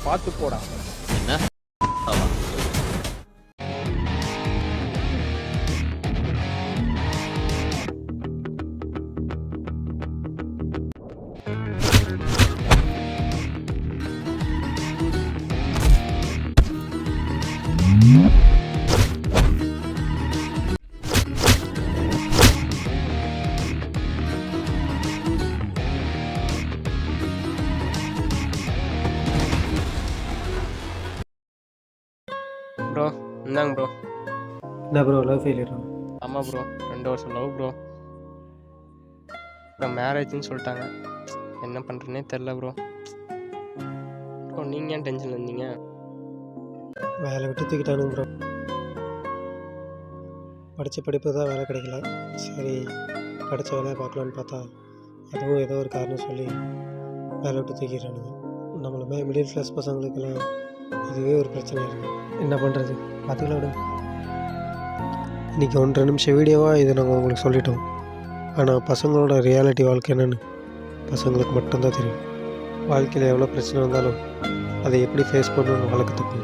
பார்த்து போடா. என்ன ஆமா. ப்ரோ இந்தாங்க ப்ரோ. என்ன ப்ரோ லவ் ஃபெயிலியரா? ஆமாம் ப்ரோ, 2 வருஷம் லவ் ப்ரோ. இப்போ மேரேஜ்னு சொல்லிட்டாங்க. என்ன பண்ணுறேன்னே தெரில ப்ரோ. ப்ரோ நீங்கள் ஏன் டென்ஷனில் இருந்தீங்க? வேலை விட்டு தூக்கிட்டானுங்க ப்ரோ. படித்த படிப்பு தான் வேலை கிடைக்கல. சரி படித்த வேலையை பார்க்கலான்னு பார்த்தா அதுவும் ஏதோ ஒரு காரணம் சொல்லி வேலை விட்டு தூக்கிடுறானுங்க. நம்மள மிடில் கிளாஸ் பசங்களுக்கெல்லாம் இதுவே ஒரு பிரச்சனையாக இருக்குது. என்ன பண்ணுறது, பார்த்துக்கலாம் விடுங்க. இன்றைக்கி 1.5 நிமிஷம் வீடியோவாக இதை நாங்கள் உங்களுக்கு சொல்லிட்டோம். ஆனால் பசங்களோட ரியாலிட்டி வாழ்க்கை என்னென்னு பசங்களுக்கு மட்டும்தான் தெரியும். வாழ்க்கையில் எவ்வளோ பிரச்சனை வந்தாலும் அதை எப்படி ஃபேஸ் பண்ணணும்னு வழக்கத்துக்கு